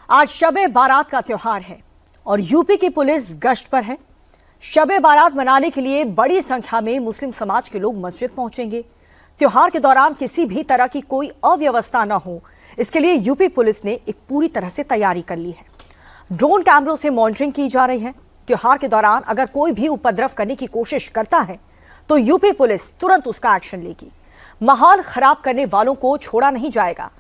आज शबे बारात का त्योहार है और यूपी की पुलिस गश्त पर है। शबे बारात मनाने के लिए बड़ी संख्या में मुस्लिम समाज के लोग मस्जिद पहुंचेंगे। त्योहार के दौरान किसी भी तरह की कोई अव्यवस्था न हो, इसके लिए यूपी पुलिस ने एक पूरी तरह से तैयारी कर ली है। ड्रोन कैमरों से मॉनिटरिंग की जा रही है। त्योहार के दौरान अगर कोई भी उपद्रव करने की कोशिश करता है तो यूपी पुलिस तुरंत उसका एक्शन लेगी। माहौल खराब करने वालों को छोड़ा नहीं जाएगा।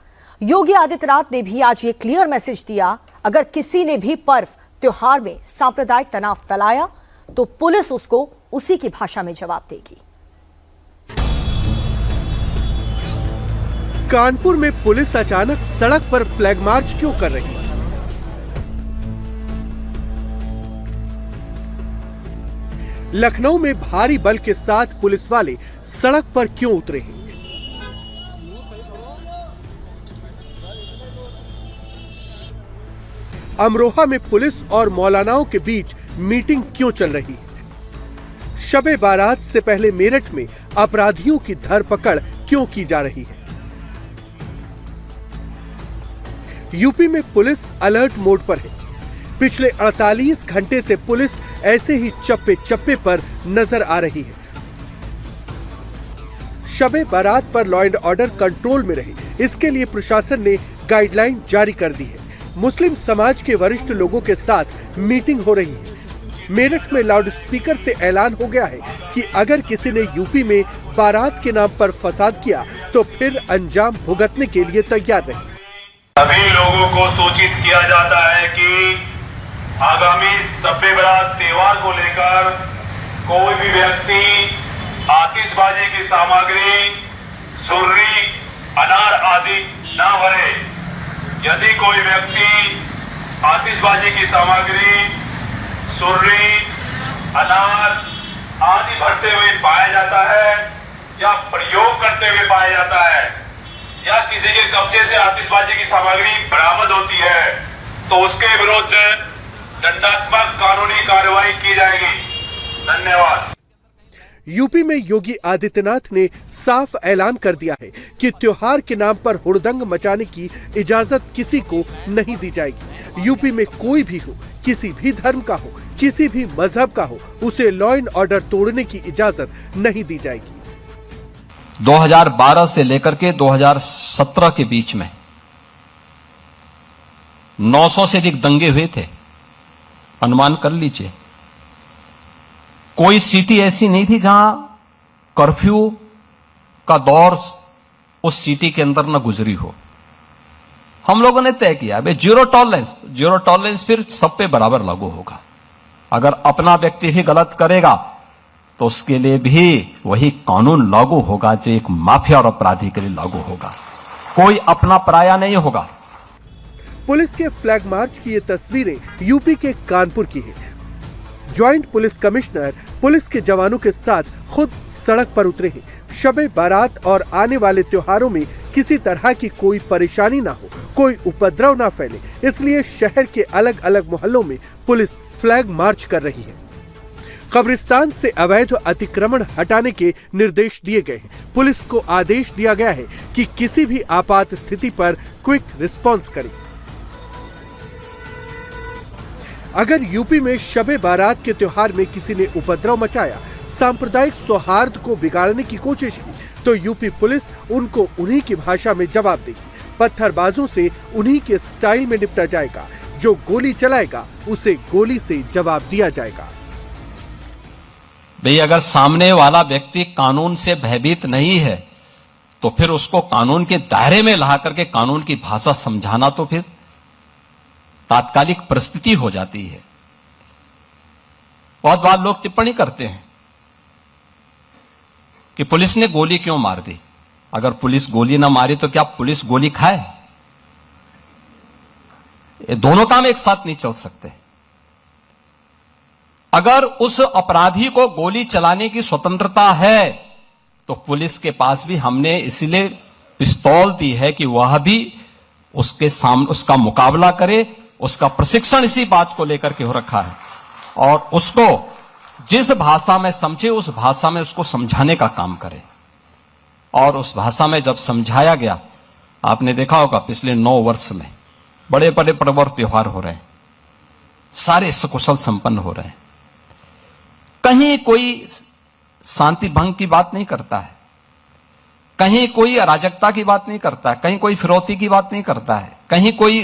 योगी आदित्यनाथ ने भी आज ये क्लियर मैसेज दिया, अगर किसी ने भी पर्व त्योहार में सांप्रदायिक तनाव फैलाया तो पुलिस उसको उसी की भाषा में जवाब देगी। कानपुर में पुलिस अचानक सड़क पर फ्लैग मार्च क्यों कर रही है? लखनऊ में भारी बल के साथ पुलिस वाले सड़क पर क्यों उतरे हैं? अमरोहा में पुलिस और मौलानाओं के बीच मीटिंग क्यों चल रही है? शबे बारात से पहले मेरठ में अपराधियों की धरपकड़ क्यों की जा रही है? यूपी में पुलिस अलर्ट मोड पर है। पिछले 48 घंटे से पुलिस ऐसे ही चप्पे चप्पे पर नजर आ रही है। शबे बारात पर लॉ एंड ऑर्डर कंट्रोल में रहे, इसके लिए प्रशासन ने गाइडलाइन जारी कर दी है। मुस्लिम समाज के वरिष्ठ लोगों के साथ मीटिंग हो रही है। मेरठ में लाउड स्पीकर से ऐलान हो गया है कि अगर किसी ने यूपी में बारात के नाम पर फसाद किया तो फिर अंजाम भुगतने के लिए तैयार रहे। सभी लोगों को सूचित किया जाता है कि आगामी शबे बारात त्योहार को लेकर कोई भी व्यक्ति आतिशबाजी की सामग्री, सुर्री, अनार आदि न भरे। यदि कोई व्यक्ति आतिशबाजी की सामग्री, सुर्री, अनार आदि भरते हुए पाया जाता है या प्रयोग करते हुए पाया जाता है या किसी के कब्जे से आतिशबाजी की सामग्री बरामद होती है तो उसके विरुद्ध दंडात्मक कानूनी कार्रवाई की जाएगी। धन्यवाद। यूपी में योगी आदित्यनाथ ने साफ ऐलान कर दिया है कि त्योहार के नाम पर हुड़दंग मचाने की इजाजत किसी को नहीं दी जाएगी। यूपी में कोई भी हो, किसी भी धर्म का हो, किसी भी मजहब का हो, उसे लॉ एंड ऑर्डर तोड़ने की इजाजत नहीं दी जाएगी। 2012 से लेकर के 2017 के बीच में 900 से अधिक दंगे हुए थे। अनुमान कर लीजिए, कोई सिटी ऐसी नहीं थी जहां कर्फ्यू का दौर उस सिटी के अंदर न गुजरी हो। हम लोगों ने तय किया भाई जीरो टॉलरेंस फिर सब पे बराबर लागू होगा। अगर अपना व्यक्ति ही गलत करेगा तो उसके लिए भी वही कानून लागू होगा जो एक माफिया और अपराधी के लिए लागू होगा। कोई अपना पराया नहीं होगा। पुलिस के फ्लैग मार्च की ये तस्वीरें यूपी के कानपुर की है। ज्वाइंट पुलिस कमिश्नर पुलिस के जवानों के साथ खुद सड़क पर उतरे हैं। शबे बारात और आने वाले त्योहारों में किसी तरह की कोई परेशानी ना हो, कोई उपद्रव ना फैले, इसलिए शहर के अलग अलग मोहल्लों में पुलिस फ्लैग मार्च कर रही है। कब्रिस्तान से अवैध अतिक्रमण हटाने के निर्देश दिए गए हैं। पुलिस को आदेश दिया गया है कि किसी भी आपात स्थिति पर क्विक रिस्पांस करे। अगर यूपी में शबे बारात के त्योहार में किसी ने उपद्रव मचाया, सांप्रदायिक सौहार्द को बिगाड़ने की कोशिश की, तो यूपी पुलिस उनको उन्हीं की भाषा में जवाब देगी। पत्थरबाजों से उन्हीं के स्टाइल में निपटा जाएगा। जो गोली चलाएगा उसे गोली से जवाब दिया जाएगा। भाई अगर सामने वाला व्यक्ति कानून से भयभीत नहीं है तो फिर उसको कानून के दायरे में ला करके कानून की भाषा समझाना तो फिर तात्कालिक परिस्थिति हो जाती है। बहुत बार लोग टिप्पणी करते हैं कि पुलिस ने गोली क्यों मार दी। अगर पुलिस गोली ना मारी तो क्या पुलिस गोली खाए? ये दोनों काम एक साथ नहीं चल सकते। अगर उस अपराधी को गोली चलाने की स्वतंत्रता है तो पुलिस के पास भी हमने इसलिए पिस्तौल दी है कि वह भी उसके सामने उसका मुकाबला करे। उसका प्रशिक्षण इसी बात को लेकर के हो रखा है और उसको जिस भाषा में समझे उस भाषा में उसको समझाने का काम करे। और उस भाषा में जब समझाया गया, आपने देखा होगा पिछले 9 वर्ष में बड़े बड़े पर्व और त्योहार हो रहे हैं, सारे सकुशल संपन्न हो रहे हैं। कहीं कोई शांति भंग की बात नहीं करता है, कहीं कोई अराजकता की बात नहीं करता है, कहीं कोई फिरौती की बात नहीं करता है, कहीं कोई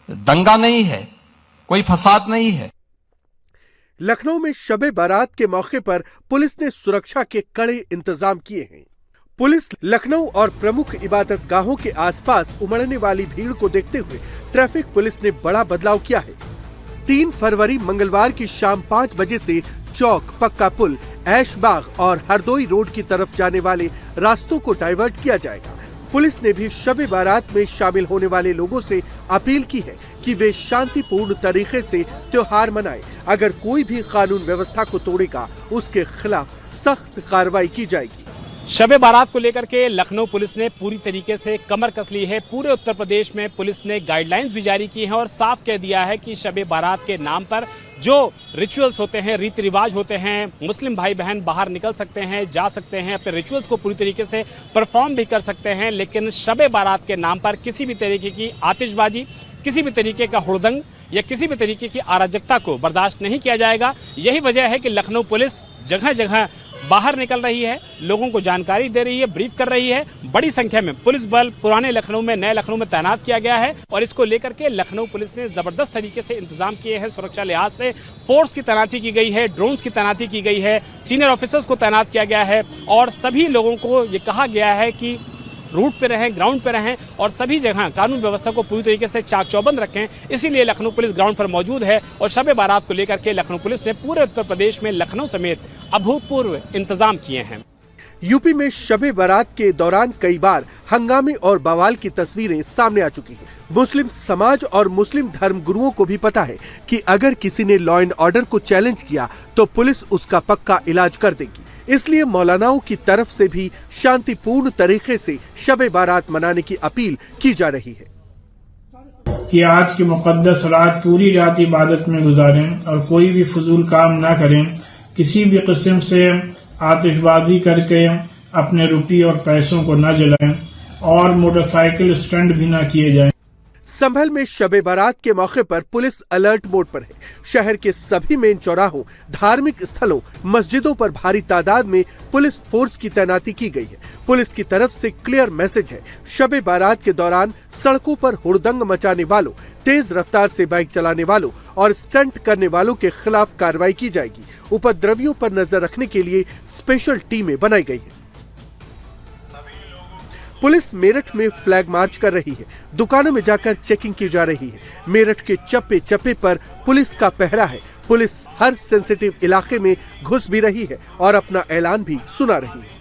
दंगा नहीं है, कोई फसाद नहीं है। लखनऊ में शबे बारात के मौके पर पुलिस ने सुरक्षा के कड़े इंतजाम किए हैं। पुलिस लखनऊ और प्रमुख इबादत गाहों के आसपास उमड़ने वाली भीड़ को देखते हुए ट्रैफिक पुलिस ने बड़ा बदलाव किया है। 3 फरवरी मंगलवार की शाम 5 बजे से चौक, पक्का पुल, ऐशबाग और हरदोई रोड की तरफ जाने वाले रास्तों को डाइवर्ट किया जाएगा। पुलिस ने भी शबे बारात में शामिल होने वाले लोगों से अपील की है कि वे शांतिपूर्ण तरीके से त्योहार मनाएं। अगर कोई भी कानून व्यवस्था को तोड़ेगा, उसके खिलाफ सख्त कार्रवाई की जाएगी। शबे बारात को लेकर के लखनऊ पुलिस ने पूरी तरीके से कमर कस ली है। पूरे उत्तर प्रदेश में पुलिस ने गाइडलाइंस भी जारी की हैं और साफ कह दिया है कि शबे बारात के नाम पर जो रिचुअल्स होते हैं, रीति रिवाज होते हैं, मुस्लिम भाई बहन बाहर निकल सकते हैं, जा सकते हैं, अपने रिचुअल्स को पूरी तरीके से परफॉर्म भी कर सकते हैं, लेकिन शबे बारात के नाम पर किसी भी तरीके की आतिशबाजी, किसी भी तरीके का हुड़दंग या किसी भी तरीके की अराजकता को बर्दाश्त नहीं किया जाएगा। यही वजह है कि लखनऊ पुलिस जगह जगह बाहर निकल रही है, लोगों को जानकारी दे रही है, ब्रीफ कर रही है। बड़ी संख्या में पुलिस बल पुराने लखनऊ में, नए लखनऊ में तैनात किया गया है और इसको लेकर के लखनऊ पुलिस ने जबरदस्त तरीके से इंतजाम किए हैं। सुरक्षा लिहाज से फोर्स की तैनाती की गई है, ड्रोन्स की तैनाती की गई है, सीनियर ऑफिसर्स को तैनात किया गया है और सभी लोगों को ये कहा गया है कि रूट पे रहें, ग्राउंड पे रहें और सभी जगह कानून व्यवस्था को पूरी तरीके से चाक चौबंद रखें। इसीलिए लखनऊ पुलिस ग्राउंड पर मौजूद है और शबे बारात को लेकर के लखनऊ पुलिस ने पूरे उत्तर प्रदेश में लखनऊ समेत अभूतपूर्व इंतजाम किए हैं। यूपी में शबे बारात के दौरान कई बार हंगामे और बवाल की तस्वीरें सामने आ चुकी हैं। मुस्लिम समाज और मुस्लिम धर्म गुरुओं को भी पता है कि अगर किसी ने लॉ एंड ऑर्डर को चैलेंज किया तो पुलिस उसका पक्का इलाज कर देगी। इसलिए मौलानाओं की तरफ से भी शांतिपूर्ण तरीके से शबे बारात मनाने की अपील की जा रही है कि आज की मुकद्दस रात पूरी रात इबादत में गुजारें और कोई भी फजूल काम ना करें, किसी भी किस्म से आतिशबाजी करके अपने रुपये और पैसों को न जलाएं और मोटरसाइकिल स्टंट भी ना किए जाएं। संभल में शबे बारात के मौके पर पुलिस अलर्ट मोड पर है। शहर के सभी मेन चौराहों, धार्मिक स्थलों, मस्जिदों पर भारी तादाद में पुलिस फोर्स की तैनाती की गई है। पुलिस की तरफ से क्लियर मैसेज है, शबे बारात के दौरान सड़कों पर हुड़दंग मचाने वालों, तेज रफ्तार से बाइक चलाने वालों और स्टंट करने वालों के खिलाफ कार्रवाई की जाएगी। उपद्रवियों पर नजर रखने के लिए स्पेशल टीमें बनाई गई है। पुलिस मेरठ में फ्लैग मार्च कर रही है, दुकानों में जाकर चेकिंग की जा रही है। मेरठ के चप्पे चप्पे पर पुलिस का पहरा है। पुलिस हर सेंसिटिव इलाके में घुस भी रही है और अपना ऐलान भी सुना रही है।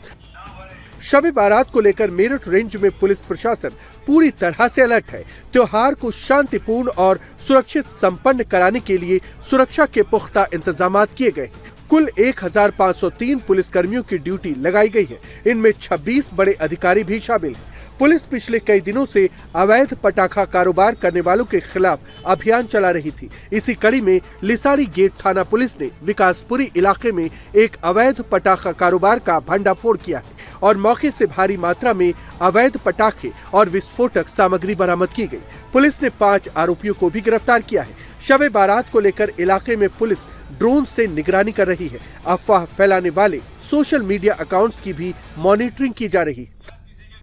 शबे बारात को लेकर मेरठ रेंज में पुलिस प्रशासन पूरी तरह से अलर्ट है। त्योहार को शांतिपूर्ण और सुरक्षित संपन्न कराने के लिए सुरक्षा के पुख्ता इंतजाम किए गए। कुल 1503 पुलिसकर्मियों की ड्यूटी लगाई गई है। इनमें 26 बड़े अधिकारी भी शामिल हैं। पुलिस पिछले कई दिनों से अवैध पटाखा कारोबार करने वालों के खिलाफ अभियान चला रही थी। इसी कड़ी में लिसाड़ी गेट थाना पुलिस ने विकासपुरी इलाके में एक अवैध पटाखा कारोबार का भंडाफोड़ किया है और मौके से भारी मात्रा में अवैध पटाखे और विस्फोटक सामग्री बरामद की गई। पुलिस ने 5 आरोपियों को भी गिरफ्तार किया है। शबे बारात को लेकर इलाके में पुलिस ड्रोन से निगरानी कर रही है। अफवाह फैलाने वाले सोशल मीडिया अकाउंट्स की भी मॉनिटरिंग की जा रही है।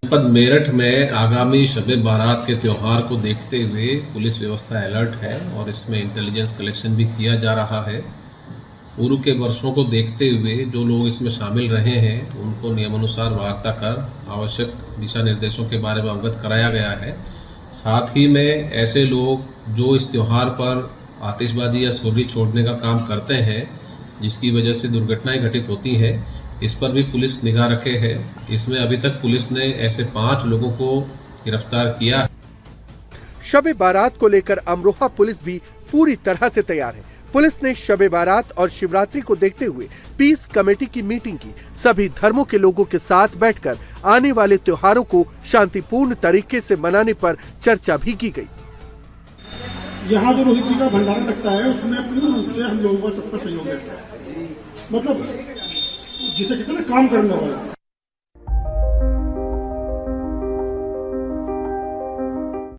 जनपद मेरठ में आगामी शबे बारात के त्योहार को देखते हुए पुलिस व्यवस्था अलर्ट है और इसमें इंटेलिजेंस कलेक्शन भी किया जा रहा है। पूर्व के वर्षों को देखते हुए जो लोग इसमें शामिल रहे हैं उनको नियमानुसार वार्ता कर आवश्यक दिशा निर्देशों के बारे में अवगत कराया गया है। साथ ही में ऐसे लोग जो इस त्योहार पर आतिशबाजी या सुर्री छोड़ने का काम करते हैं जिसकी वजह से दुर्घटनाएं घटित होती हैं, इस पर भी पुलिस निगाह रखे है। इसमें अभी तक पुलिस ने ऐसे 5 लोगों को गिरफ्तार किया है। शबे बारात को लेकर अमरोहा पुलिस भी पूरी तरह से तैयार है। पुलिस ने शबे बारात और शिवरात्रि को देखते हुए पीस कमेटी की मीटिंग की। सभी धर्मों के लोगों के साथ बैठकर आने वाले त्योहारों को शांतिपूर्ण तरीके से मनाने पर चर्चा भी की गई। यहाँ जो रोहित जी का भंडारा लगता है उसमें पूर्ण रूप से हम लोगों का सबका सहयोग है। मतलब जिसे कहते हैं ना, काम करने वाला।